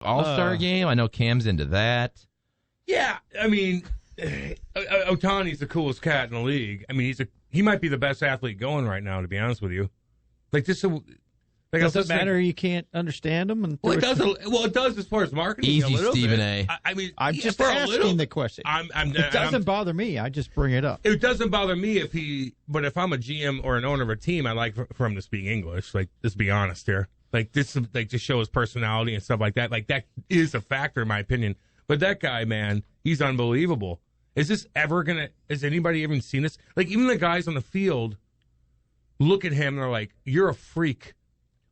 All-Star game? I know Cam's into that. Yeah, I mean, Ohtani's the coolest cat in the league. I mean, he might be the best athlete going right now, to be honest with you. Like this. Does it matter you can't understand them? Well, it does. Well, it does as far as marketing. Easy, Stephen A. I mean, I'm just asking the question. It doesn't bother me. I just bring it up. It doesn't bother me but if I'm a GM or an owner of a team, I like for him to speak English. Like, let's be honest here. Like this, like to show his personality and stuff like that. Like that is a factor in my opinion. But that guy, man, he's unbelievable. Is this ever gonna? Has anybody even seen this? Like even the guys on the field look at him and they're like, "You're a freak."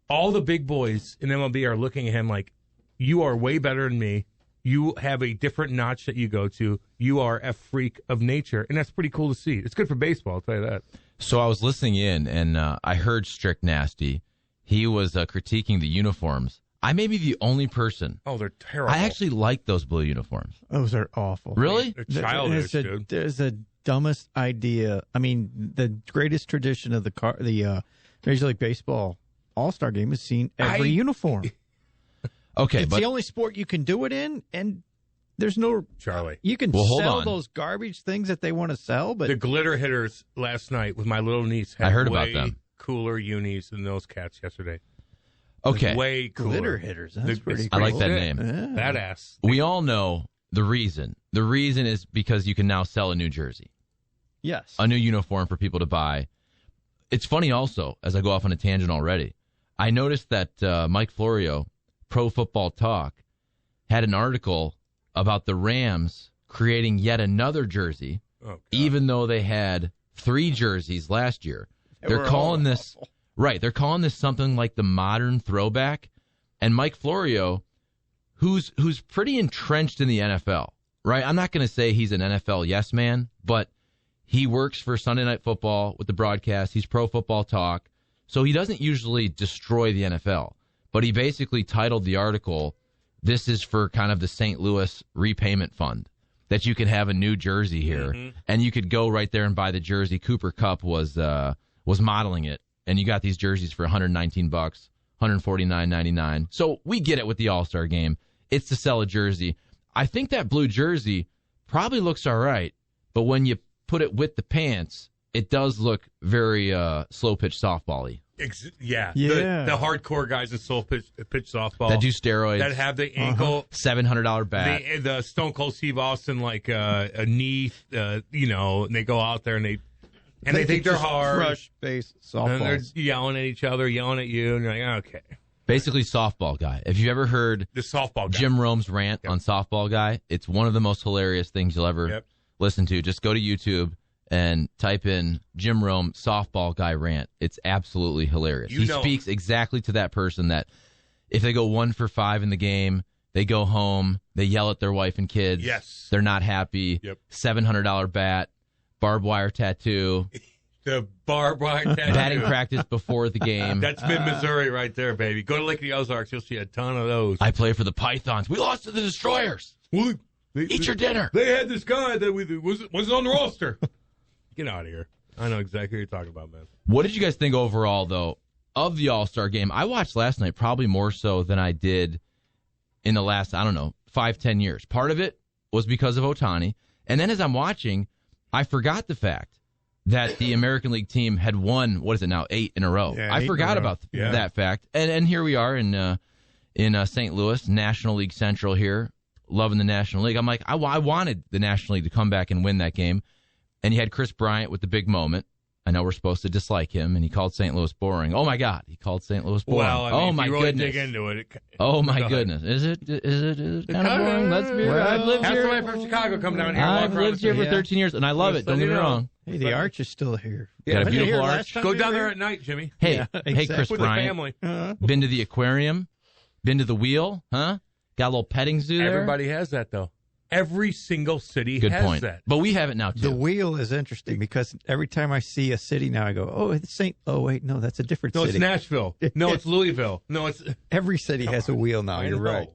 All the big boys in MLB are looking at him like, you are way better than me. You have a different notch that you go to. You are a freak of nature. And that's pretty cool to see. It's good for baseball, I'll tell you that. So I was listening in, and I heard Strick Nasty. He was critiquing the uniforms. I may be the only person. Oh, they're terrible. I actually like those blue uniforms. Those are awful. Really? They're childish, dude. There's the dumbest idea. I mean, the greatest tradition of the Major League Baseball All-Star game is seen every uniform. Okay, it's the only sport you can do it in, and there's no Charlie. You can sell those garbage things that they want to sell, but the glitter hitters last night with my little niece had I heard about them. Cooler unis than those cats yesterday. Okay, like way cooler. Glitter hitters. That's pretty cool. I like that name. Yeah. Badass. We all know the reason. The reason is because you can now sell a new jersey. Yes, a new uniform for people to buy. It's funny also, as I go off on a tangent already. I noticed that Mike Florio, Pro Football Talk, had an article about the Rams creating yet another jersey, even though they had 3 jerseys last year. They're calling this right. They're calling this something like the modern throwback. And Mike Florio, who's pretty entrenched in the NFL, right? I'm not going to say he's an NFL yes man, but he works for Sunday Night Football with the broadcast. He's Pro Football Talk. So he doesn't usually destroy the NFL, but he basically titled the article, "This is for kind of the St. Louis repayment fund, that you can have a new jersey here, and you could go right there and buy the jersey." Cooper Kupp was modeling it, and you got these jerseys for $119, $149.99. So we get it with the All-Star game. It's to sell a jersey. I think that blue jersey probably looks all right, but when you put it with the pants, it does look very slow-pitch softball-y. Yeah. The hardcore guys in slow-pitch softball. That do steroids. That have the ankle. $700 bat. The Stone Cold Steve Austin, like a knee, and they go out there and they think they're hard. Rush-based softball. And they're yelling at each other, yelling at you, and you're like, okay. Basically, softball guy. Have you ever heard the softball guy? Jim Rome's rant on softball guy? It's one of the most hilarious things you'll ever listen to. Just go to YouTube and type in Jim Rome softball guy rant. It's absolutely hilarious. He speaks exactly to that person that if they go 1 for 5 in the game, they go home, they yell at their wife and kids. Yes. They're not happy. Yep. $700 bat, barbed wire tattoo. The barbed wire tattoo. Batting practice before the game. That's mid-Missouri right there, baby. Go to Lake of the Ozarks. You'll see a ton of those. I play for the Pythons. We lost to the Destroyers. Well, Eat your dinner. They had this guy that wasn't on the roster. Get out of here. I know exactly what you're talking about, man. What did you guys think overall, though, of the All-Star game? I watched last night probably more so than I did in the last, 5-10 years. Part of it was because of Ohtani. And then as I'm watching, I forgot the fact that the American League team had won, 8 in a row. Yeah, I forgot about that fact. And here we are in St. Louis, National League Central here, loving the National League. I'm like, I wanted the National League to come back and win that game. And you had Chris Bryant with the big moment. I know we're supposed to dislike him, and he called St. Louis boring. Oh, my God. He called St. Louis boring. Well, my if you really goodness. dig into it. Oh, my goodness. Is it kind of boring? Let's be real. I've lived here. That's the way from Chicago come down here. I've lived here for 13 years, and I love it. Don't get me wrong. Hey, the arch is still here. Got a beautiful arch. Go down there at night, Jimmy. Hey, Chris With Bryant. the family. Been to the aquarium? Been to the wheel? Huh? Got a little petting zoo there? Everybody has that, though. Every single city Good has point. that. But we have it now, too. The wheel is interesting because every time I see a city now, I go, oh, it's St. Oh, wait, no, that's a different No, city. it's Nashville. No, it's Louisville. No, it's... Every city has a wheel now. You're right.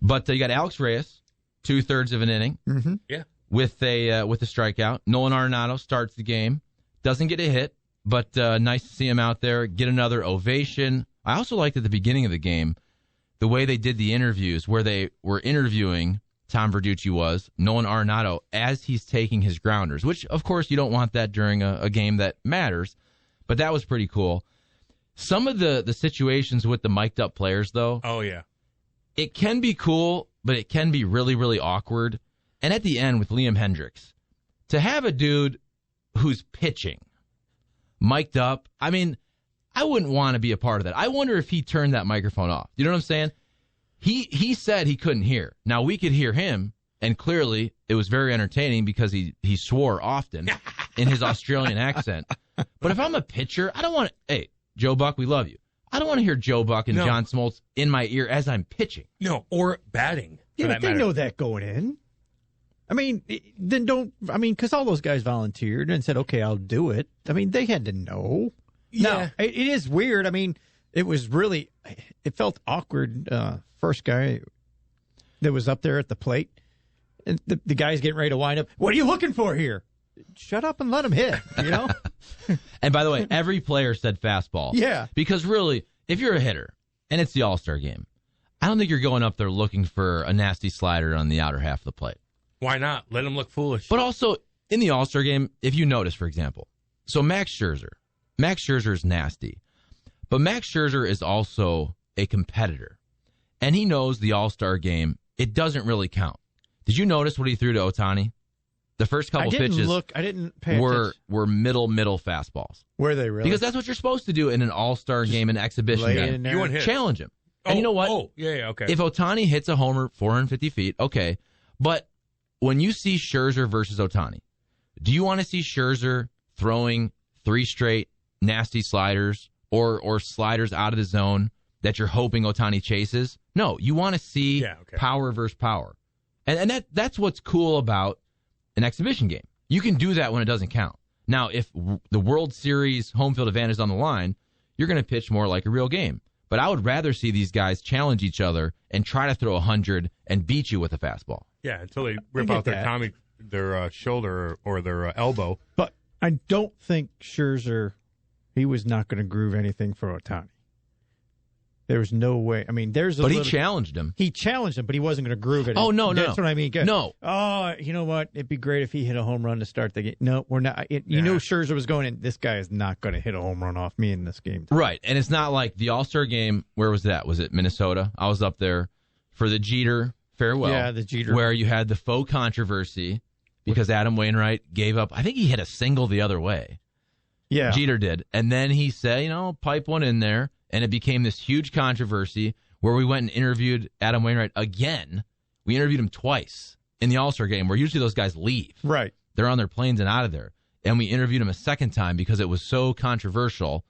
But you got Alex Reyes, 2/3 of an inning. Mm-hmm. Yeah. With a strikeout. Nolan Arenado starts the game. Doesn't get a hit, but nice to see him out there. Get another ovation. I also liked at the beginning of the game the way they did the interviews, where they were interviewing Tom Verducci Nolan Arenado as he's taking his grounders, which, of course, you don't want that during a game that matters, but that was pretty cool. Some of the situations with the mic'd up players, though, oh, yeah, it can be cool, but it can be really, really awkward. And at the end with Liam Hendricks, to have a dude who's pitching mic'd up, I mean, I wouldn't want to be a part of that. I wonder if he turned that microphone off. You know what I'm saying? He said he couldn't hear. Now, we could hear him, and clearly it was very entertaining because he swore often in his Australian accent. But if I'm a pitcher, I don't want to, hey, Joe Buck, we love you. I don't want to hear Joe Buck and John Smoltz in my ear as I'm pitching. No, or batting. Yeah, but they know that going in. I mean, then because all those guys volunteered and said, okay, I'll do it. I mean, they had to know. Yeah. No, it is weird. I mean, it felt awkward. First guy that was up there at the plate, and the guy's getting ready to wind up. What are you looking for here? Shut up and let him hit, you know? And by the way, every player said fastball. Yeah. Because really, if you're a hitter and it's the All-Star game, I don't think you're going up there looking for a nasty slider on the outer half of the plate. Why not? Let him look foolish. But also, in the All-Star game, if you notice, for example, so Max Scherzer is nasty, but Max Scherzer is also a competitor. And he knows the All-Star game, it doesn't really count. Did you notice what he threw to Ohtani? The first couple pitches I didn't pay were middle fastballs. Were they really? Because that's what you're supposed to do in an All-Star game, an exhibition game. You want hits. Challenge him. And you know what? Oh, yeah, okay. If Ohtani hits a homer 450 feet, okay. But when you see Scherzer versus Ohtani, do you want to see Scherzer throwing 3 straight nasty sliders or sliders out of the zone that you're hoping Ohtani chases? No, you want to see power versus power. And that's what's cool about an exhibition game. You can do that when it doesn't count. Now, if the World Series home field advantage is on the line, you're going to pitch more like a real game. But I would rather see these guys challenge each other and try to throw 100 and beat you with a fastball. Yeah, until they rip out their shoulder or their elbow. But I don't think Scherzer, he was not going to groove anything for Ohtani. There was no way. I mean, he challenged him. He challenged him, but he wasn't going to groove it. Oh, no. That's what I mean. No. Oh, you know what? It'd be great if he hit a home run to start the game. No, we're not. You knew Scherzer was going in. This guy is not going to hit a home run off me in this game. Right. And it's not like the All-Star game. Where was that? Was it Minnesota? I was up there for the Jeter farewell. Yeah, the Jeter. Where you had the faux controversy because Adam Wainwright gave up. I think he hit a single the other way. Yeah. Jeter did. And then he said, pipe one in there. And it became this huge controversy where we went and interviewed Adam Wainwright again. We interviewed him twice in the All-Star game, where usually those guys leave. Right. They're on their planes and out of there. And we interviewed him a second time because it was so controversial.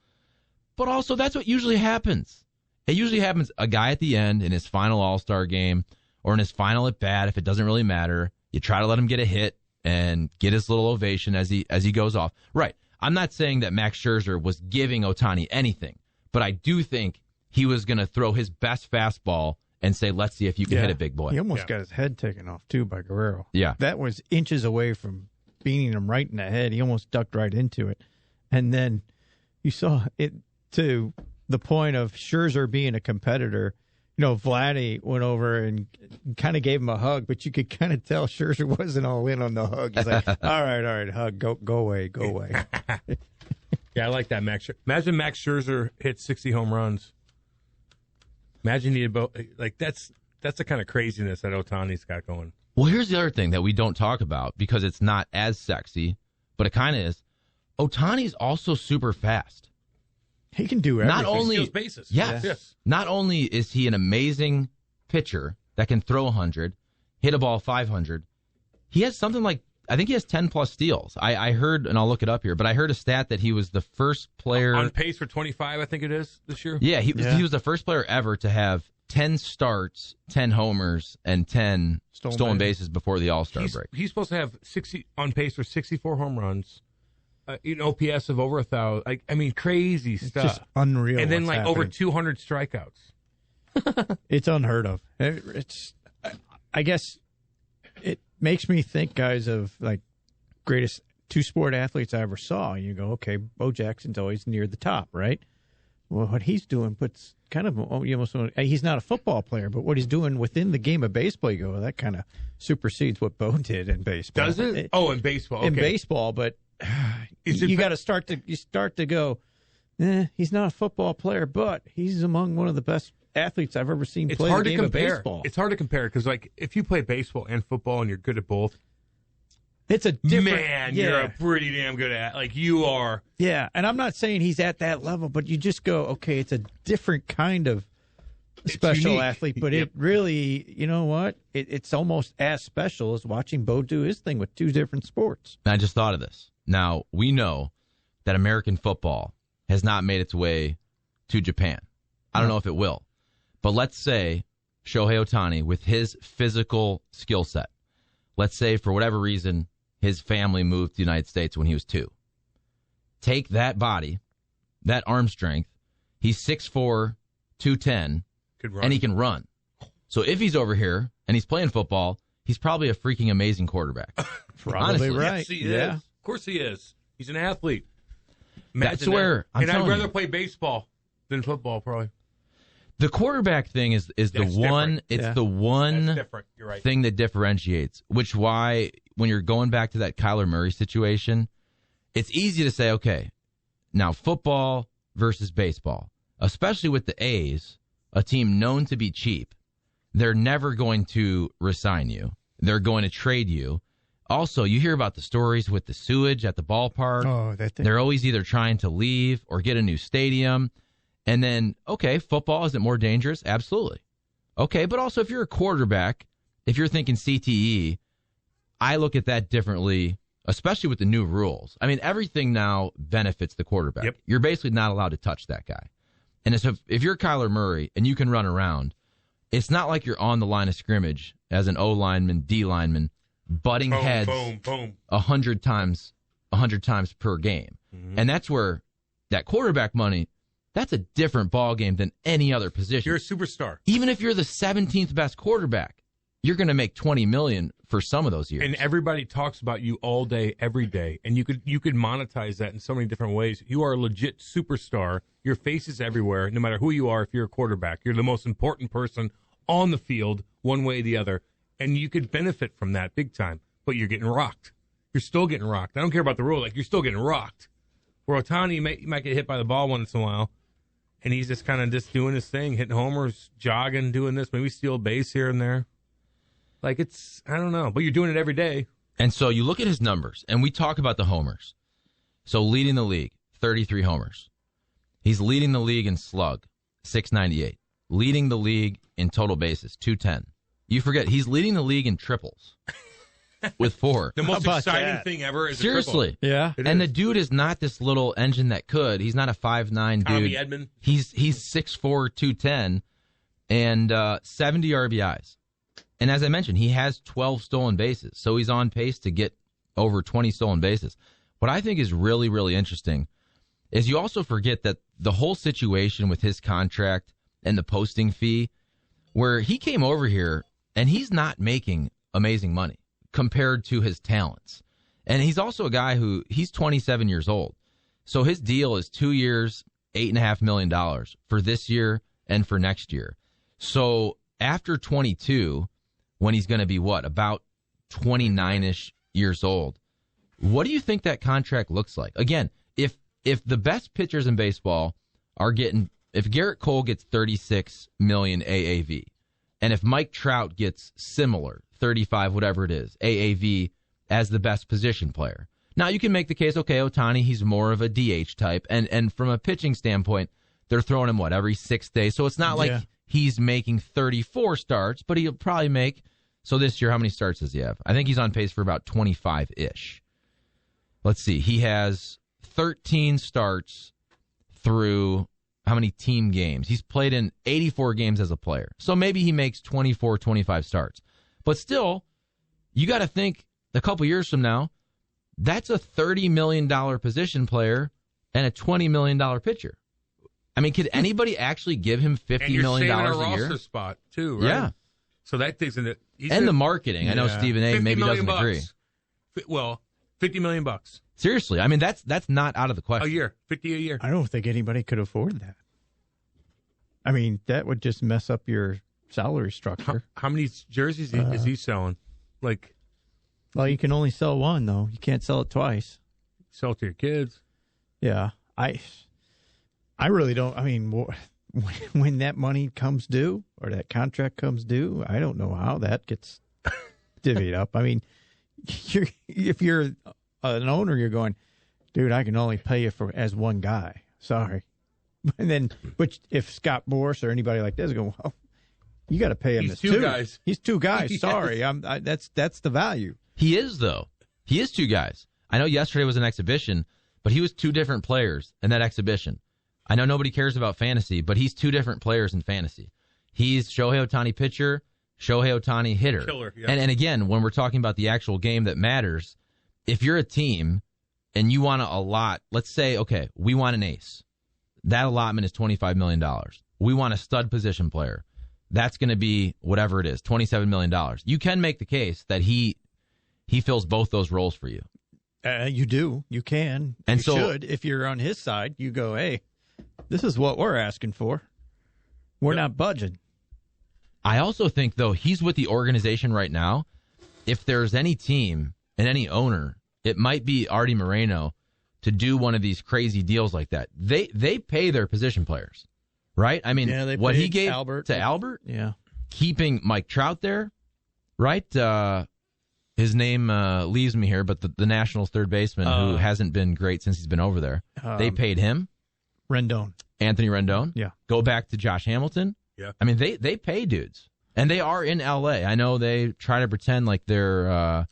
But also, that's what usually happens. It usually happens a guy at the end in his final All-Star game or in his final at-bat, if it doesn't really matter. You try to let him get a hit and get his little ovation as he goes off. Right. I'm not saying that Max Scherzer was giving Ohtani anything. But I do think he was going to throw his best fastball and say, let's see if you can hit it, big boy. He almost got his head taken off, too, by Guerrero. Yeah. That was inches away from beating him right in the head. He almost ducked right into it. And then you saw it to the point of Scherzer being a competitor. Vladdy went over and kind of gave him a hug, but you could kind of tell Scherzer wasn't all in on the hug. He's like, all right, hug, go away. Yeah, I like that, Max. Imagine Max Scherzer hit 60 home runs. Imagine that's the kind of craziness that Ohtani's got going. Well, here's the other thing that we don't talk about because it's not as sexy, but it kind of is. Ohtani's also super fast. He can do everything. Not only steals bases. Yes. Not only is he an amazing pitcher that can throw 100, hit a ball 500, he has something like, I think he has 10-plus steals. I heard, and I'll look it up here, but I heard a stat that he was the first player... On pace for 25, I think it is, this year? Yeah, he was the first player ever to have 10 starts, 10 homers, and 10 stolen bases before the All-Star break. He's supposed to have 60 on pace for 64 home runs, an OPS of over 1,000. I mean, crazy stuff. Just unreal. And then, happening. over 200 strikeouts. It's unheard of. I guess... It makes me think, guys, of greatest two-sport athletes I ever saw. You go, okay, Bo Jackson's always near the top, right? well, what he's doing puts kind of almost, he's not a football player, but what he's doing within the game of baseball, you go, well, that kind of supersedes what Bo did in baseball. Does it? In baseball. Okay. In baseball, but you got to start to go, he's not a football player, but he's among one of the best athletes I've ever seen play the game of baseball. It's hard to compare because, like, if you play baseball and football and you're good at both, it's a different. Man, you're a pretty damn good at. Like, you are. Yeah, and I'm not saying he's at that level, but you just go, okay, it's a different kind of special athlete, but it really, you know what? It's almost as special as watching Bo do his thing with two different sports. I just thought of this. Now, we know that American football has not made its way to Japan. I don't know if it will. But let's say Shohei Ohtani, with his physical skill set, let's say for whatever reason his family moved to the United States when he was 2. Take that body, that arm strength, he's 6'4", 210, and he can run. So if he's over here and he's playing football, he's probably a freaking amazing quarterback. Probably Honestly. right. Yes, he is. Of course he is. He's an athlete. That's where I'd rather play baseball than football, probably. The quarterback thing is the one. Different. It's the one different. You're right. thing that differentiates. Which why when you're going back to that Kyler Murray situation, it's easy to say, okay, now football versus baseball, especially with the A's, a team known to be cheap. They're never going to resign you. They're going to trade you. Also, you hear about the stories with the sewage at the ballpark. Oh, that thing. They're always either trying to leave or get a new stadium. And then, okay, football, is it more dangerous? Absolutely. Okay, but also if you're a quarterback, if you're thinking CTE, I look at that differently, especially with the new rules. I mean, everything now benefits the quarterback. Yep. You're basically not allowed to touch that guy. And if you're Kyler Murray and you can run around, it's not like you're on the line of scrimmage as an O lineman, D lineman, butting heads 100 times per game. Mm-hmm. And that's where that quarterback money, that's a different ball game than any other position. You're a superstar. Even if you're the 17th best quarterback, you're going to make $20 million for some of those years. And everybody talks about you all day, every day, and you could monetize that in so many different ways. You are a legit superstar. Your face is everywhere, no matter who you are. If you're a quarterback, you're the most important person on the field, one way or the other, and you could benefit from that big time. But you're getting rocked. You're still getting rocked. I don't care about the rule. Like, you're still getting rocked. Where Ohtani might get hit by the ball once in a while. And he's just kind of just doing his thing, hitting homers, jogging, doing this, maybe steal a base here and there. Like, it's, I don't know, but you're doing it every day. And so you look at his numbers, and we talk about the homers. So leading the league, 33 homers. He's leading the league in slug, 698. Leading the league in total bases, 210. You forget, he's leading the league in triples with 4. The most exciting thing ever is seriously. A triple. Yeah. And the dude is not this little engine that could. He's not a 5'9" dude. Tommy Edman. He's 6'4", 210, and 70 RBIs. And as I mentioned, he has 12 stolen bases, so he's on pace to get over 20 stolen bases. What I think is really, really interesting is you also forget that the whole situation with his contract and the posting fee, where he came over here and he's not making amazing money compared to his talents. And he's also a guy he's 27 years old. So his deal is 2 years, $8.5 million for this year and for next year. So after 22, when he's going to be about 29-ish years old, what do you think that contract looks like? Again, if the best pitchers in baseball are if Garrett Cole gets 36 million AAV, and if Mike Trout gets similar, 35, whatever it is, AAV as the best position player. Now, you can make the case, okay, Ohtani, he's more of a DH type, and from a pitching standpoint, they're throwing him, every 6 days? So it's not like he's making 34 starts, but he'll probably make, so this year, how many starts does he have? I think he's on pace for about 25-ish. Let's see, he has 13 starts through how many team games? He's played in 84 games as a player. So maybe he makes 24, 25 starts. But still, you got to think a couple years from now, that's a $30 million position player and a $20 million pitcher. I mean, could anybody actually give him $50 million a year? And you're saving a roster spot, too, right? Yeah. So that takes into... And the marketing. I know Stephen A. maybe doesn't agree. Well, $50 million. Seriously. I mean, that's not out of the question. A year. $50 a year. I don't think anybody could afford that. I mean, that would just mess up your salary structure. How many jerseys is he selling? Like, well, you can only sell one, though. You can't sell it twice. sell it to your kids. Yeah, I really don't. I mean, when that money comes due or that contract comes due, I don't know how that gets divvied up. I mean, if you're an owner, you're going, dude, I can only pay you as one guy. Sorry. And then, but if Scott Boras or anybody like this go, well, you got to pay him. He's as two guys. He's two guys. Yes. Sorry, that's the value. He is, though. He is two guys. I know yesterday was an exhibition, but he was two different players in that exhibition. I know nobody cares about fantasy, but he's two different players in fantasy. He's Shohei Ohtani pitcher, Shohei Ohtani hitter. Killer, yeah. And again, when we're talking about the actual game that matters, if you're a team and you want to allot, let's say, okay, we want an ace. That allotment is $25 million. We want a stud position player. That's going to be whatever it is, $27 million. You can make the case that he fills both those roles for you. You do. You can. And you so, should. If you're on his side, you go, hey, this is what we're asking for. We're not budging. I also think, though, he's with the organization right now. If there's any team and any owner, it might be Artie Moreno to do one of these crazy deals like that. They pay their position players, right? I mean, what he gave to Albert, keeping Mike Trout there, right? His name leaves me here, but the Nationals third baseman who hasn't been great since he's been over there, they paid him. Anthony Rendon. Yeah. Go back to Josh Hamilton. Yeah. I mean, they pay dudes. And they are in L.A. I know they try to pretend like they're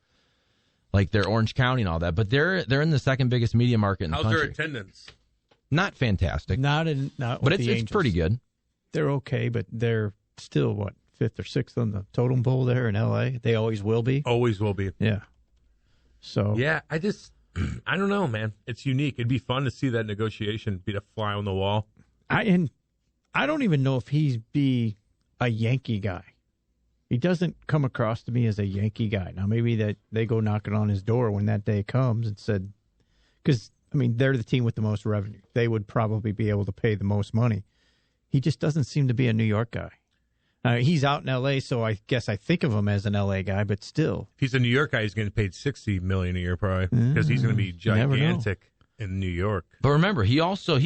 Orange County and all that, but they're in the second biggest media market in the country. How's their attendance? Not fantastic. Not but it's pretty good. They're okay, but they're still, what, 5th or 6th on the totem pole there in L.A.? They always will be. Always will be. Yeah. So. Yeah, I don't know, man. It's unique. It'd be fun to see that negotiation be the fly on the wall. I don't even know if he'd be a Yankee guy. He doesn't come across to me as a Yankee guy. Now, maybe that they go knocking on his door when that day comes and said, because, I mean, they're the team with the most revenue. They would probably be able to pay the most money. He just doesn't seem to be a New York guy. He's out in L.A., so I guess I think of him as an L.A. guy, but still. If he's a New York guy, he's going to be paid $60 million a year probably because he's going to be gigantic in New York. But remember, he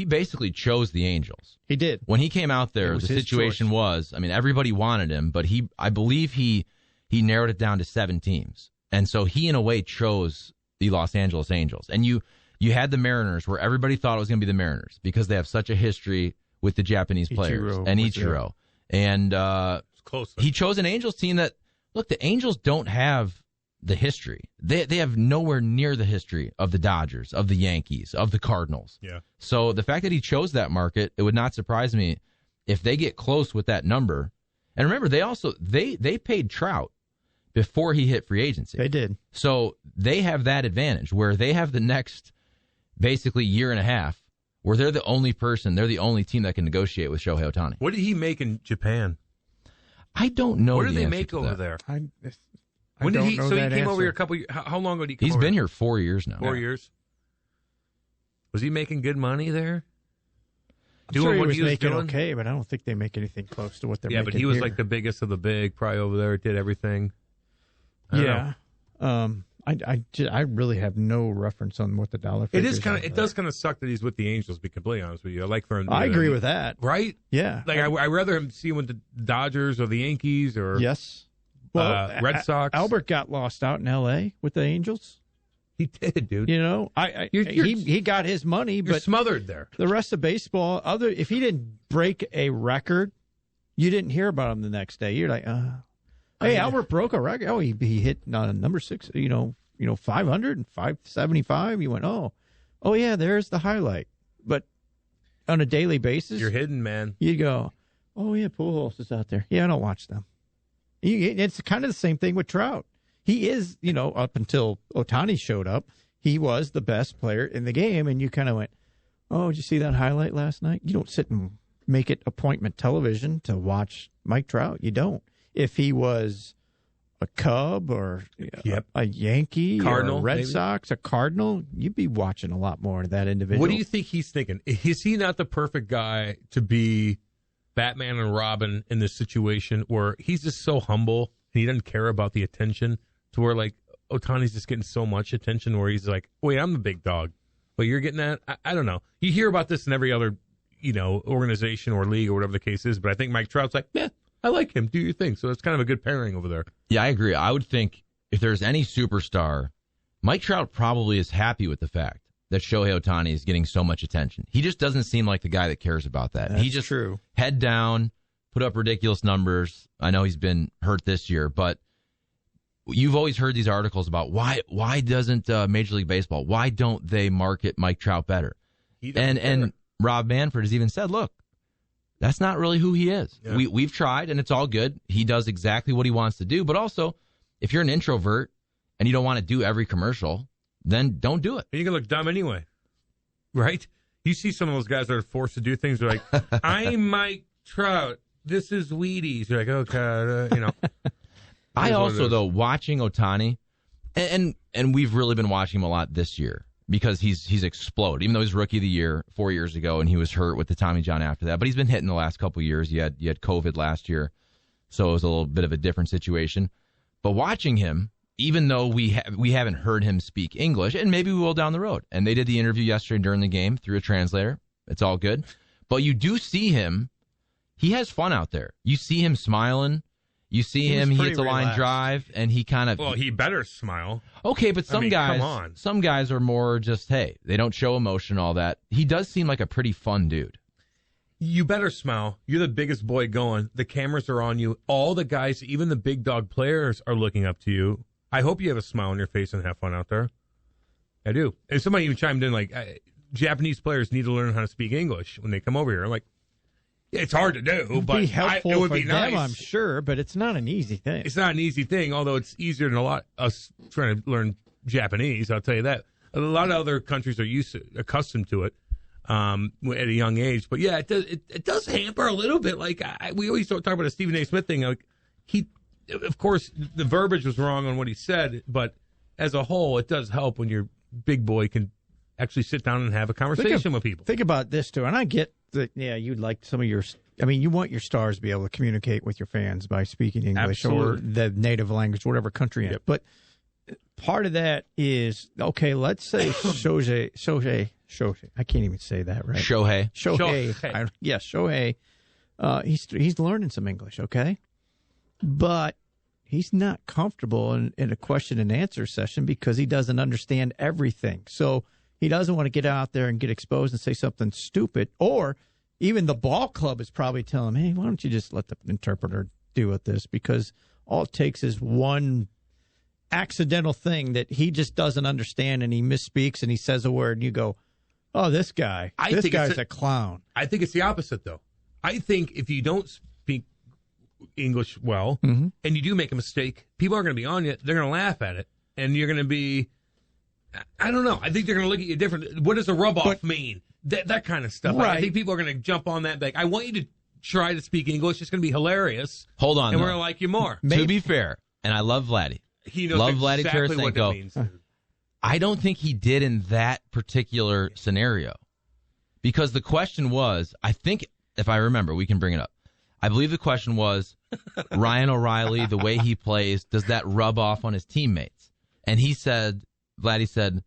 basically chose the Angels. He did. When he came out there, the situation was, I mean, everybody wanted him, but I believe he narrowed it down to 7 teams. And so he, in a way, chose the Los Angeles Angels. And you had the Mariners, where everybody thought it was going to be the Mariners because they have such a history with the Japanese players and Ichiro. And he chose an Angels team that, look, the Angels don't have the history. They have nowhere near the history of the Dodgers, of the Yankees, of the Cardinals. Yeah. So the fact that he chose that market, it would not surprise me if they get close with that number. And remember, they paid Trout before he hit free agency. They did. So they have that advantage where they have the next basically year and a half where they're the only team that can negotiate with Shohei Ohtani. What did he make in Japan? I don't know. What do they make over there? When did he? So he came over here a couple years. How long ago did he come over? He's been here 4 years now. 4 years. Was he making good money there? I'm sure he was making okay, but I don't think they make anything close to what they're making. Yeah, but he was here. like the biggest of the big, probably over there, did everything. I really have no reference on what the dollar figure is. It does kind of suck that he's with the Angels, to be completely honest with you. I agree with that. Right? Yeah. Like, I'd rather him see him with the Dodgers or the Yankees or Red Sox. Albert got lost out in L.A. with the Angels. He did, dude. You know, he got his money, but smothered there. The rest of baseball, if he didn't break a record, you didn't hear about him the next day. You're like, hey, Albert broke a record. Oh, he hit number 6, 500 and 575. You went, oh yeah, there's the highlight. But on a daily basis, you're hidden, man. You go, oh yeah, Pujols is out there. Yeah, I don't watch them. It's kind of the same thing with Trout. He is, up until Ohtani showed up, he was the best player in the game. And you kind of went, oh, did you see that highlight last night? You don't sit and make it appointment television to watch Mike Trout. You don't. If he was a Cub or a Yankee Cardinal, or a Red maybe? Sox, a Cardinal, you'd be watching a lot more of that individual. What do you think he's thinking? Is he not the perfect guy to be Batman and Robin in this situation where he's just so humble and he doesn't care about the attention to where, like, Ohtani's just getting so much attention where he's like, wait, I'm the big dog. But you're getting that? I don't know. You hear about this in every other, organization or league or whatever the case is, but I think Mike Trout's like, yeah, I like him. Do your thing. So it's kind of a good pairing over there. Yeah, I agree. I would think if there's any superstar, Mike Trout probably is happy with the fact that Shohei Ohtani is getting so much attention. He just doesn't seem like the guy that cares about that. That's He just true. Head down, put up ridiculous numbers. I know he's been hurt this year, but you've always heard these articles about why doesn't Major League Baseball, why don't they market Mike Trout better? And Rob Manfred has even said, look, that's not really who he is. Yeah. We've tried, and it's all good. He does exactly what he wants to do. But also, if you're an introvert and you don't want to do every commercial, then don't do it. You're going to look dumb anyway, right? You see some of those guys that are forced to do things. They're like, I'm Mike Trout. This is Wheaties. You're like, okay, I also, though, watching Ohtani, and we've really been watching him a lot this year because he's exploded. Even though he's Rookie of the Year 4 years ago and he was hurt with the Tommy John after that. But he's been hitting the last couple of years. You had COVID last year, so it was a little bit of a different situation. But watching him, even though we haven't heard him speak English, and maybe we will down the road. And they did the interview yesterday during the game through a translator. It's all good. But you do see him. He has fun out there. You see him smiling. You see him, he hits a line drive, and he kind of... Well, he better smile. Okay, but some come on. Some guys are more just, hey, they don't show emotion, all that. He does seem like a pretty fun dude. You better smile. You're the biggest boy going. The cameras are on you. All the guys, even the big dog players, are looking up to you. I hope you have a smile on your face and have fun out there. I do. And somebody even chimed in, like, Japanese players need to learn how to speak English when they come over here. I'm like, it's hard to do, but it would be nice. I'm sure, but it's not an easy thing. It's not an easy thing, although it's easier than a lot us trying to learn Japanese. I'll tell you that. A lot of other countries are accustomed to it at a young age. But yeah, it does hamper a little bit. Like we always talk about a Stephen A. Smith thing. Like of course, the verbiage was wrong on what he said, but as a whole, it does help when your big boy can actually sit down and have a conversation with people. Think about this too, and I get that. Yeah, you'd like some of your. I mean, you want your stars to be able to communicate with your fans by speaking English or the native language, whatever country you're in. But part of that is okay. Let's say Shohei. I can't even say that right. Shohei. Yes, Shohei. He's learning some English, okay, but he's not comfortable in a question and answer session because he doesn't understand everything. So he doesn't want to get out there and get exposed and say something stupid. Or even the ball club is probably telling him, hey, why don't you just let the interpreter deal with this? Because all it takes is one accidental thing that he just doesn't understand, and he misspeaks and he says a word, and you go, oh, this guy's a clown. I think it's the opposite, though. I think if you don't speak English well and you do make a mistake, people are going to be on you. They're going to laugh at it, and you're going to be... I don't know. I think they're going to look at you different. What does a rub-off mean? That kind of stuff. Right. I think people are going to jump on that and be like, I want you to try to speak English. It's going to be hilarious. Hold on. And we're going to like you more. To be fair, and I love Vladdy. He knows exactly what it means. I don't think he did in that particular scenario. Because the question was, I think, if I remember, we can bring it up. I believe the question was, Ryan O'Reilly, the way he plays, does that rub off on his teammates? And Vladdy said,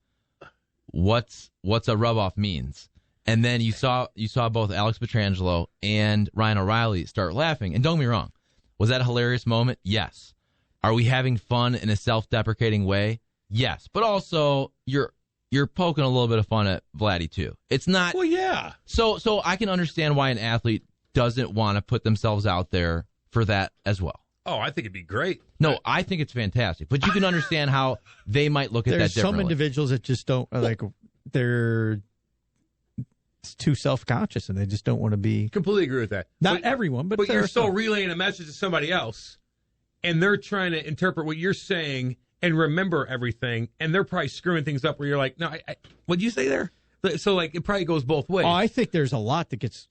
what's a rub-off means? And then you saw both Alex Petrangelo and Ryan O'Reilly start laughing. And don't get me wrong, was that a hilarious moment? Yes. Are we having fun in a self-deprecating way? Yes. But also, you're poking a little bit of fun at Vladdy, too. It's not... Well, yeah. So I can understand why an athlete doesn't want to put themselves out there for that as well. Oh, I think it'd be great. No, I think it's fantastic. But you can understand how they might look at that differently. There's some individuals that just don't, they're too self-conscious and they just don't want to be. Completely agree with that. Not everyone, but you're still relaying a message to somebody else, and they're trying to interpret what you're saying and remember everything, and they're probably screwing things up where you're like, no, what'd you say there? So, it probably goes both ways. Oh, I think there's a lot that gets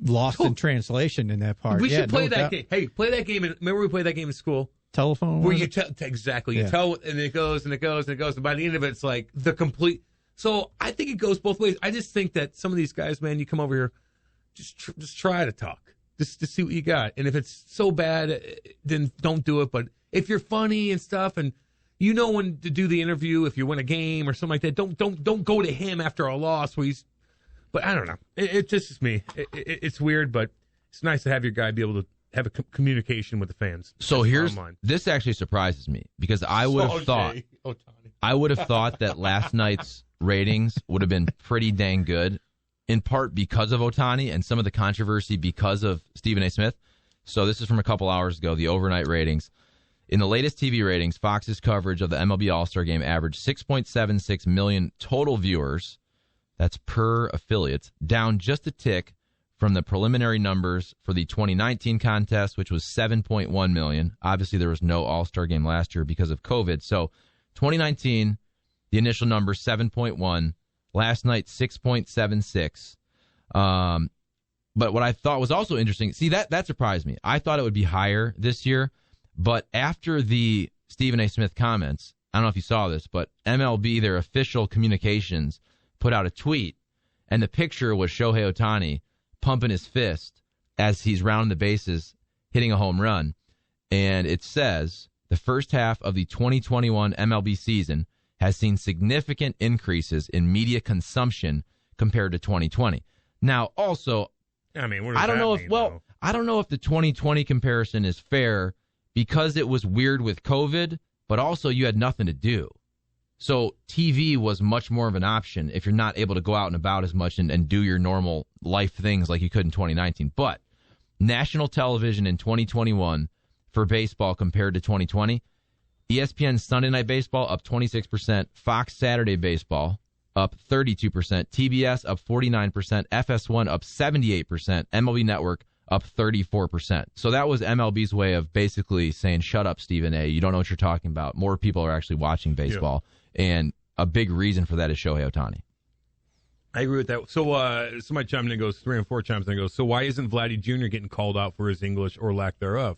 lost in translation in that part. We should play that game. Hey, play that game. Remember we played that game in school? Telephone? Where you tell, exactly. You tell, and it goes, and it goes, and it goes. And by the end of it, it's like the complete. So I think it goes both ways. I just think that some of these guys, man, you come over here, just try to talk. just to see what you got. And if it's so bad, then don't do it. But if you're funny and stuff, and you know when to do the interview, if you win a game or something like that, don't go to him after a loss. But I don't know. It's just me. It's weird, but it's nice to have your guy be able to have a communication with the fans. So this actually surprises me because I would have thought that last night's ratings would have been pretty dang good, in part because of Ohtani and some of the controversy because of Stephen A. Smith. So this is from a couple hours ago, the overnight ratings. In the latest TV ratings, Fox's coverage of the MLB All-Star Game averaged 6.76 million total viewers. That's per affiliates, down just a tick from the preliminary numbers for the 2019 contest, which was 7.1 million. Obviously, there was no All-Star Game last year because of COVID. So 2019, the initial number, 7.1. Last night, 6.76. But what I thought was also interesting, see, that surprised me. I thought it would be higher this year. But after the Stephen A. Smith comments, I don't know if you saw this, but MLB, their official communications, put out a tweet, and the picture was Shohei Ohtani pumping his fist as he's rounding the bases, hitting a home run. And it says, the first half of the 2021 MLB season has seen significant increases in media consumption compared to 2020. Now, also, I mean, I don't know if the 2020 comparison is fair because it was weird with COVID, but also you had nothing to do. So TV was much more of an option if you're not able to go out and about as much and do your normal life things like you could in 2019. But national television in 2021 for baseball compared to 2020, ESPN Sunday Night Baseball up 26%, Fox Saturday Baseball up 32%, TBS up 49%, FS1 up 78%, MLB Network up 34%. So that was MLB's way of basically saying, shut up, Stephen A. You don't know what you're talking about. More people are actually watching baseball. Yeah. And a big reason for that is Shohei Ohtani. I agree with that. So somebody chimed in and goes, 3 and 4 chimes in and goes, so why isn't Vladdy Jr. getting called out for his English or lack thereof?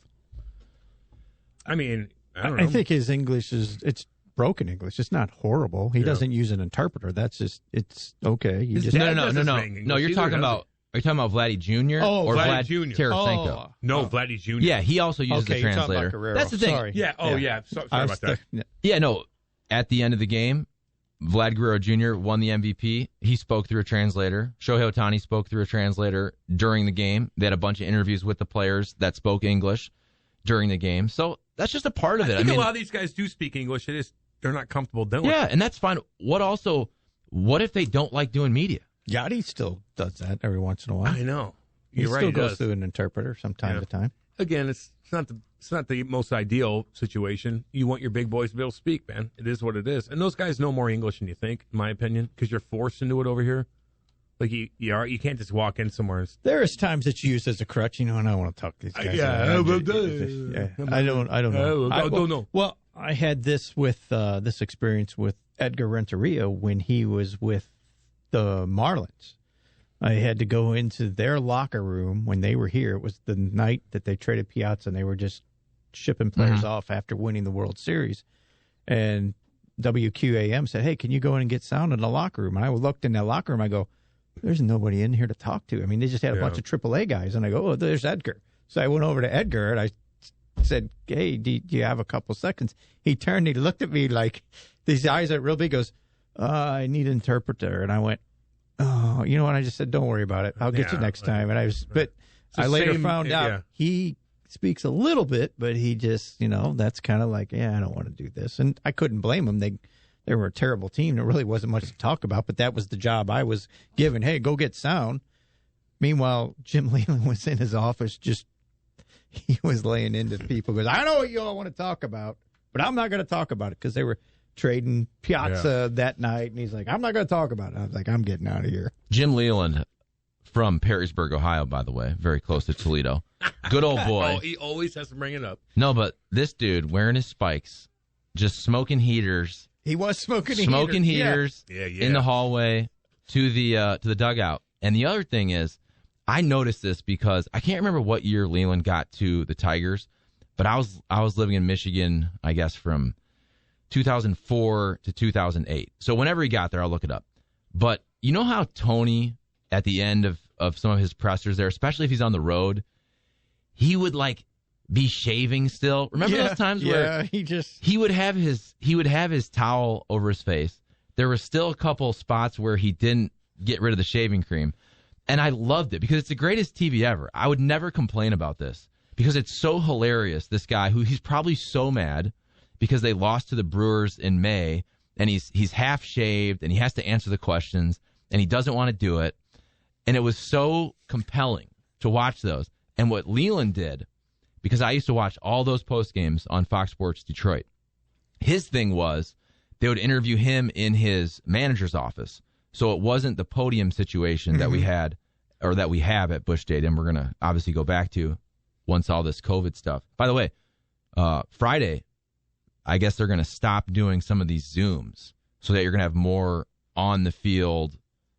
I mean, I don't know. I think his English it's broken English. It's not horrible. He doesn't use an interpreter. That's just, it's okay. No, you're talking about, are you talking about Vladdy Jr. or Vlad Jr.? Tarasenko? No, Vladdy Jr. Yeah, he also uses the translator. That's the thing. Sorry. Yeah. Oh, yeah. Sorry about that. Yeah, no. At the end of the game, Vlad Guerrero Jr. won the MVP. He spoke through a translator. Shohei Ohtani spoke through a translator during the game. They had a bunch of interviews with the players that spoke English during the game. So that's just a part of it. I mean, a lot of these guys do speak English. They're not comfortable doing it. Yeah, and that's fine. What if they don't like doing media? Yachty still does that every once in a while. I know. He still goes through an interpreter from time to time. Again, it's not the most ideal situation. You want your big boys to be able to speak, man. It is what it is. And those guys know more English than you think, in my opinion, because you're forced into it over here. Like you can't just walk in somewhere. There is times it's used as a crutch, and I don't want to talk to these guys. I don't know. I don't know. Well, I had this this experience with Edgar Renteria when he was with the Marlins. I had to go into their locker room when they were here. It was the night that they traded Piazza, and they were just shipping players off after winning the World Series. And WQAM said, hey, can you go in and get sound in the locker room? And I looked in that locker room. I go, there's nobody in here to talk to. I mean, they just had a bunch of AAA guys. And I go, oh, there's Edgar. So I went over to Edgar, and I said, hey, do you have a couple seconds? He turned, he looked at me like, these eyes are real big, goes, I need an interpreter. And I went, oh, you know what? I just said, don't worry about it. I'll get you next time. And I later found out he speaks a little bit, but he just, that's kind of like, I don't want to do this. And I couldn't blame him. They were a terrible team. There really wasn't much to talk about, but that was the job I was given. Hey, go get sound. Meanwhile, Jim Leland was in his office he was laying into people because I know what you all want to talk about, but I'm not going to talk about it because they were trading Piazza that night, and he's like, I'm not going to talk about it. I was like, I'm getting out of here. Jim Leland from Perrysburg, Ohio, by the way, very close to Toledo. Good old boy. He always has to bring it up. No, but this dude wearing his spikes, just smoking heaters. He was smoking heaters in the hallway to the dugout. And the other thing is, I noticed this because I can't remember what year Leland got to the Tigers, but I was living in Michigan, I guess, from 2004 to 2008. So whenever he got there, I'll look it up. But you know how Tony, at the end of some of his pressers there, especially if he's on the road, he would like be shaving still. Remember those times where he would have his towel over his face. There were still a couple spots where he didn't get rid of the shaving cream. And I loved it because it's the greatest TV ever. I would never complain about this because it's so hilarious. This guy who he's probably so mad because they lost to the Brewers in May, and he's half shaved and he has to answer the questions and he doesn't want to do it. And it was so compelling to watch those. And what Leland did, because I used to watch all those post games on Fox Sports Detroit, his thing was they would interview him in his manager's office. So it wasn't the podium situation that we had or that we have at Busch Stadium. We're going to obviously go back to once all this COVID stuff. By the way, Friday, I guess they're going to stop doing some of these Zooms so that you're going to have more on the field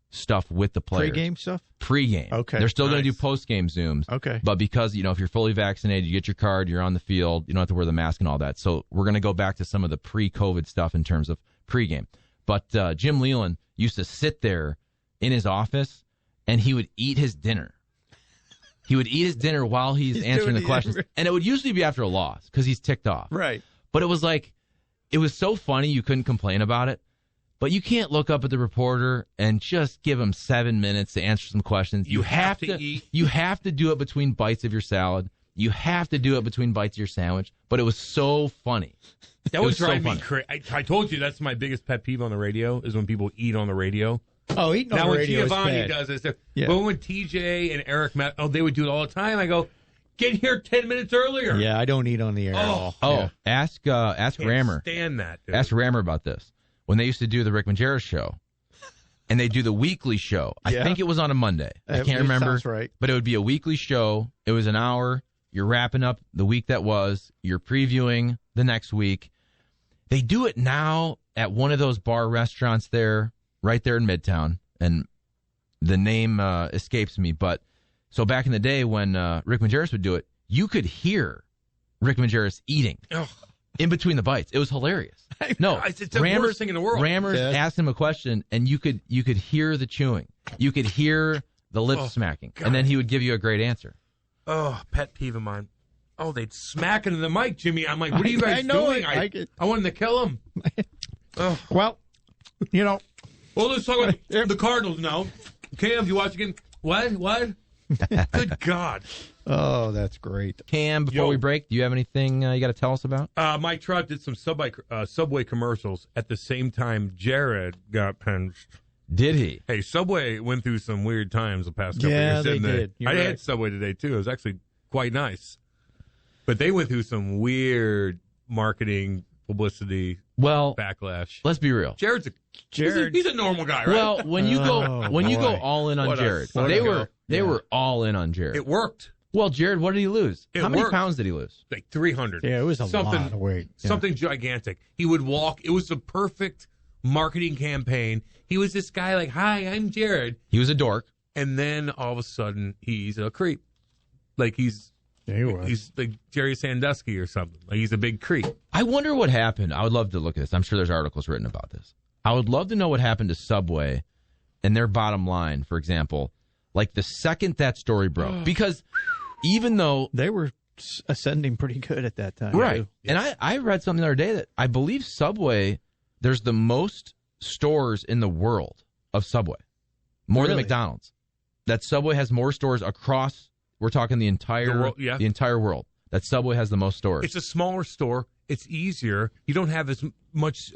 stuff with the players. Pre-game stuff? Pre-game. Okay. They're still going to do post-game Zooms. Okay. But because, if you're fully vaccinated, you get your card, you're on the field, you don't have to wear the mask and all that. So we're going to go back to some of the pre-COVID stuff in terms of pre-game. But Jim Leland used to sit there in his office, and he would eat his dinner. He would eat his dinner while he's answering the questions. And it would usually be after a loss because he's ticked off. Right. But it was so funny you couldn't complain about it. But you can't look up at the reporter and just give him 7 minutes to answer some questions. You have to eat. You have to do it between bites of your salad. You have to do it between bites of your sandwich. But it was so funny. That was driving me crazy. I told you that's my biggest pet peeve on the radio is when people eat on the radio. Oh, eating on the radio is bad. Now, when Giovanni does this, but when TJ and Eric met, they would do it all the time. I go, get here 10 minutes earlier. Yeah, I don't eat on the air at all. Oh, yeah. Ask Rammer. Stand that, dude. Ask Rammer about this. When they used to do the Rick Mangiera show, and they do the weekly show. I think it was on a Monday. I can't remember. Sounds right. But it would be a weekly show. It was an hour. You're wrapping up the week that was. You're previewing the next week. They do it now at one of those bar restaurants there, right there in Midtown. And the name escapes me. But so back in the day when Rick Mangiaris would do it, you could hear Rick Mangiaris eating in between the bites. It was hilarious. No, it's the worst thing in the world. Rammers asked him a question, and you could hear the chewing. You could hear the lip smacking. God. And then he would give you a great answer. Oh, pet peeve of mine. Oh, they'd smack into the mic, Jimmy. I'm like, what are you guys doing? I wanted to kill him. Well, Well, let's talk about the Cardinals now. Cam, you watch again? What? Good God. Oh, that's great. Cam, before we break, do you have anything you got to tell us about? Mike Trout did some Subway commercials at the same time Jared got pinched. Did he? Hey, Subway went through some weird times the past couple years, didn't they? Did. I had Subway today, too. It was actually quite nice. But they went through some weird marketing, publicity, backlash. Let's be real. Jared, he's a normal guy, right? Well, when you go all in on Jared, they were all in on Jared. It worked. Well, Jared, what did he lose? How many pounds did he lose? Like 300. Yeah, it was a lot of weight. Yeah. Something gigantic. He would walk. It was the perfect marketing campaign. He was this guy like, hi, I'm Jared. He was a dork. And then all of a sudden, he's a creep. Like he's like Jerry Sandusky or something. Like he's a big creep. I wonder what happened. I would love to look at this. I'm sure there's articles written about this. I would love to know what happened to Subway and their bottom line, for example, like the second that story broke. Because even though they were ascending pretty good at that time. Right. Yes. And I read something the other day that I believe Subway, there's the most stores in the world of Subway. More than McDonald's. That Subway has more stores across, we're talking the entire the entire world. That Subway has the most stores. It's a smaller store. It's easier. You don't have as much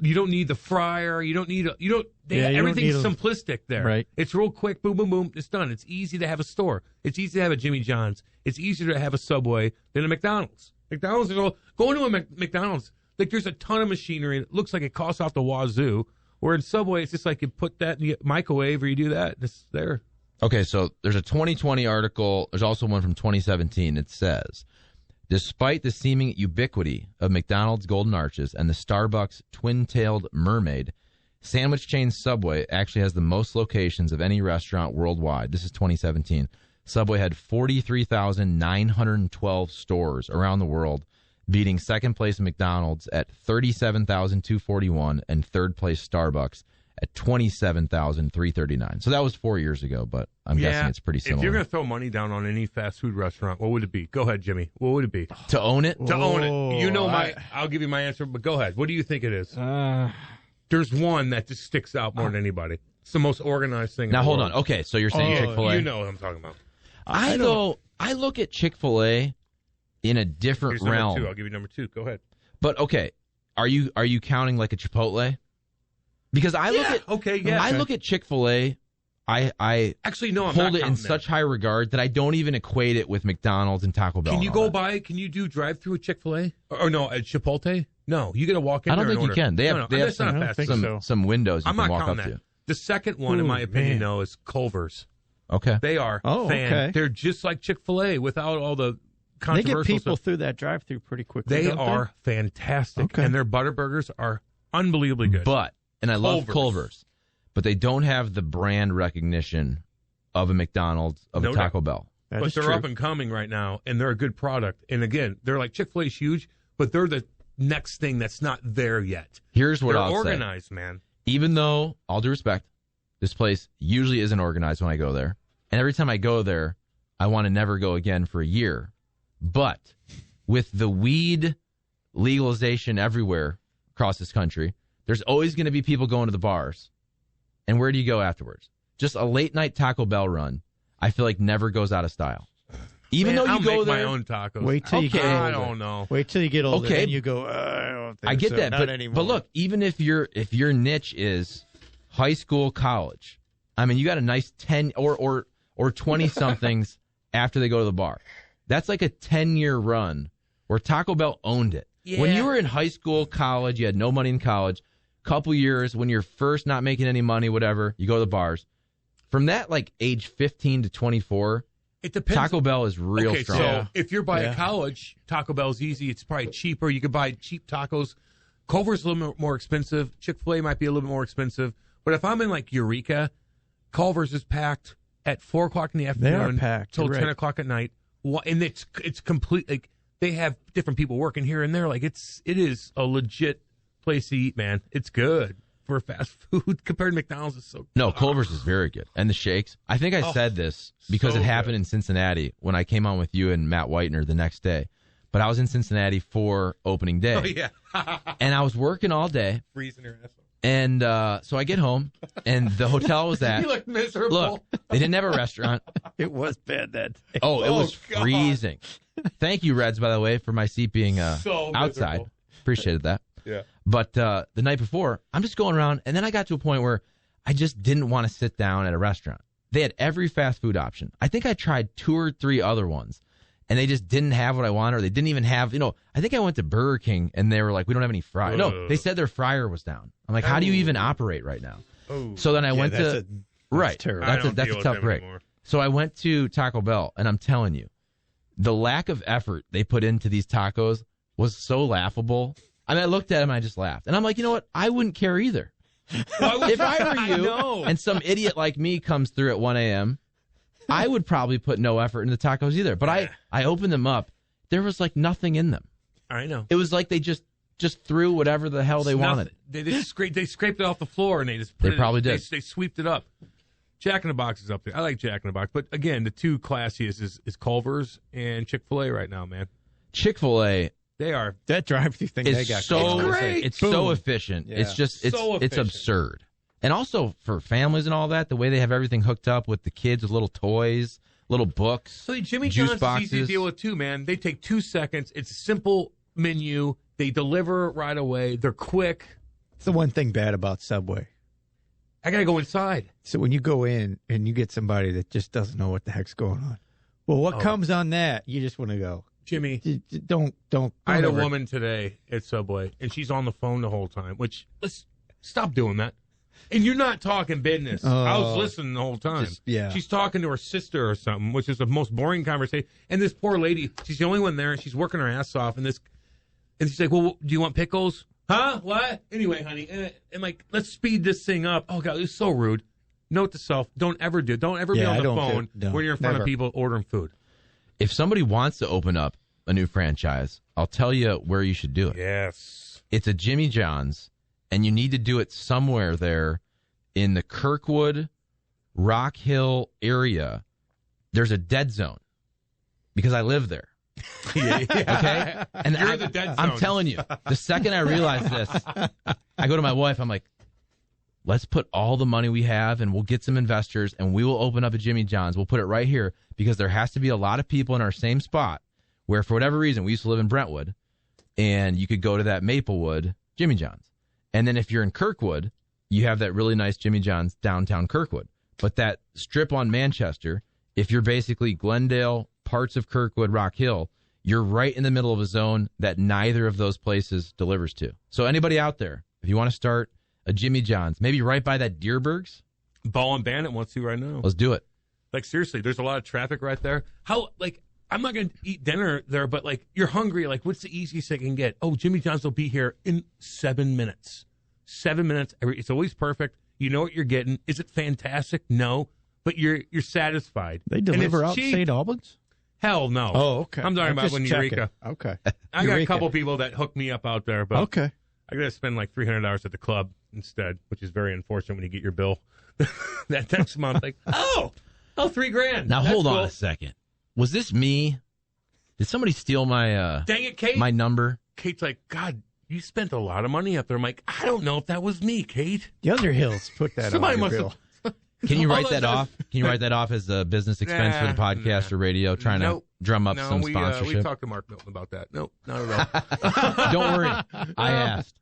you don't need the fryer. Everything's simplistic there. Right. It's real quick. Boom, boom, boom. It's done. It's easy to have a store. It's easy to have a Jimmy John's. It's easier to have a Subway than a McDonald's. McDonald's is all going to a McDonald's. Like there's a ton of machinery. And it looks like it costs off the wazoo. Where in Subway, it's just like you put that in the microwave or you do that. It's there. Okay, so there's a 2020 article. There's also one from 2017. It says, despite the seeming ubiquity of McDonald's Golden Arches and the Starbucks Twin-Tailed Mermaid, sandwich chain Subway actually has the most locations of any restaurant worldwide. This is 2017. Subway had 43,912 stores around the world, beating second place McDonald's at 37,241 and third place Starbucks at $27,339. So that was 4 years ago, but I'm guessing it's pretty similar. If you're going to throw money down on any fast food restaurant, what would it be? Go ahead, Jimmy. What would it be? To own it? To own it. You know I'll give you my answer, but go ahead. What do you think it is? There's one that just sticks out more than anybody. It's the most organized thing. Now, hold on. Okay, so you're saying Chick-fil-A. You know what I'm talking about. I look at Chick-fil-A in a different Here's realm. Number 2. I'll give you number 2. Go ahead. But, okay, are you counting like a Chipotle? Because I look at Chick-fil-A, I actually no, I'm hold not it in such high regard that I don't even equate it with McDonald's and Taco Bell. Can you go by? Can you do drive-through at Chick-fil-A or no at Chipotle? No, you got to walk in. I don't there think you can. They have some windows you can walk up to. The second one, in my opinion, though, is Culver's. Okay, they are. Okay. They're just like Chick-fil-A without all the controversial They get people stuff through that drive-through pretty quickly. They are fantastic, and their butter burgers are unbelievably good. And I love Culver's, but they don't have the brand recognition of a McDonald's, of a Taco Bell. But they're up and coming right now, and they're a good product. And again, they're like Chick-fil-A's huge, but they're the next thing that's not there yet. Here's what I'll say. They're organized, man. Even though, all due respect, this place usually isn't organized when I go there. And every time I go there, I want to never go again for a year. But with the weed legalization everywhere across this country, there's always going to be people going to the bars. And where do you go afterwards? Just a late-night Taco Bell run, I feel like never goes out of style. Even though you I'll go make there, my own tacos. Wait till you get older. I don't know. Wait till you get older, okay. and you go, I don't think I get so. that, Not anymore. but look, even if your niche is high school, college, I mean, you got a nice 10 or 20-somethings after they go to the bar. That's like a 10-year run where Taco Bell owned it. Yeah. When you were in high school, college, you had no money in college, couple years, when you're first not making any money, whatever, you go to the bars. From that, like, age 15 to 24, it depends. Taco Bell is real strong. So if you're by a college, Taco Bell's easy. It's probably cheaper. You could buy cheap tacos. Culver's a little bit more expensive. Chick-fil-A might be a little bit more expensive. But if I'm in, like, Eureka, Culver's is packed at 4 o'clock in the afternoon. They are packed. Till 10 o'clock at night. And it's complete. Like, they have different people working here and there. Like, it is a legit place to eat, man. It's good for fast food compared to McDonald's. It's so no, Culver's is very good, and the shakes. I think I said this because it happened in Cincinnati when I came on with you and Matt Whitener the next day. But I was in Cincinnati for opening day. Oh yeah, and I was working all day, freezing your ass off. And so I get home, and the hotel was at. You look miserable. Look, they didn't have a restaurant. It was bad that day. Oh, it was freezing. Thank you, Reds, by the way, for my seat being outside. Appreciated that. Yeah. But the night before, I'm just going around, and then I got to a point where I just didn't want to sit down at a restaurant. They had every fast food option. I think I tried 2 or 3 other ones, and they just didn't have what I wanted, or they didn't even have, I think I went to Burger King, and they were like, we don't have any fries. No, they said their fryer was down. I'm like, how do you even operate right now? So then I went to, right, that's a tough break. Anymore. So I went to Taco Bell, and I'm telling you, the lack of effort they put into these tacos was so laughable. I mean, I looked at him and I just laughed. And I'm like, you know what? I wouldn't care either. If I were you and some idiot like me comes through at 1 a.m., I would probably put no effort into the tacos either. But I opened them up. There was like nothing in them. I know. It was like they just threw whatever the hell they wanted. They scraped it off the floor and they just put probably did. They sweeped it up. Jack in the Box is up there. I like Jack in the Box. But again, the two classiest is Culver's and Chick-fil-A right now, man. Chick-fil-A. They are. That drive-thru thing they got. So it's great. It's so efficient. Yeah. It's just it's absurd. And also for families and all that, the way they have everything hooked up with the kids with little toys, little books. So Jimmy juice John's boxes. is easy to deal with too, man. They take 2 seconds. It's a simple menu. They deliver right away. They're quick. It's the one thing bad about Subway. I gotta go inside. So when you go in and you get somebody that just doesn't know what the heck's going on, well, what comes on that? You just want to go, Jimmy. Don't. I had a woman today at Subway, and she's on the phone the whole time. Which let's stop doing that. And you're not talking business. I was listening the whole time. She's talking to her sister or something, which is the most boring conversation. And this poor lady, she's the only one there, and she's working her ass off. And she's like, "Well, do you want pickles?" Huh? What? Anyway, honey, and like, let's speed this thing up. Oh God, it's so rude. Note to self: don't ever be on the phone when you're in front of people ordering food. If somebody wants to open up a new franchise, I'll tell you where you should do it. Yes, it's a Jimmy John's, and you need to do it somewhere there in the Kirkwood, Rock Hill area, there's a dead zone because I live there. Okay? And You're the dead zone. I'm telling you, the second I realize this, I go to my wife, I'm like, let's put all the money we have and we'll get some investors and we will open up a Jimmy John's. We'll put it right here because there has to be a lot of people in our same spot where, for whatever reason, we used to live in Brentwood and you could go to that Maplewood Jimmy John's. And then if you're in Kirkwood, you have that really nice Jimmy John's downtown Kirkwood. But that strip on Manchester, if you're basically Glendale, parts of Kirkwood, Rock Hill, you're right in the middle of a zone that neither of those places delivers to. So anybody out there, if you want to start a Jimmy John's, maybe right by that Deerbergs. Ball and Bandit wants to right now. Let's do it. Like, seriously, there's a lot of traffic right there. How, like, I'm not going to eat dinner there, but, like, you're hungry. Like, what's the easiest I can get? Oh, Jimmy John's will be here in 7 minutes. 7 minutes. It's always perfect. You know what you're getting. Is it fantastic? No. But you're satisfied. They deliver And it's out cheap. St. Albans? Hell no. Oh, okay. I'm talking about just when checking. Eureka. Okay. I got a Eureka. couple people that hook me up out there, but Okay. I got to spend like $300 at the club instead, which is very unfortunate when you get your bill that next month. Like, $3,000. Now, That's hold on cool. a second. Was this me? Did somebody steal my Dang it, Kate. my number? Kate's like, God, you spent a lot of money up there. I'm like, I don't know if that was me, Kate. The Underhills put that Somebody on your must bill. have. Can you write All that that off? Can you write that off as a business expense for the podcast or radio, trying to drum up some we sponsorship? talked to Mark Milton about that. Nope, not at all. Don't worry. I asked.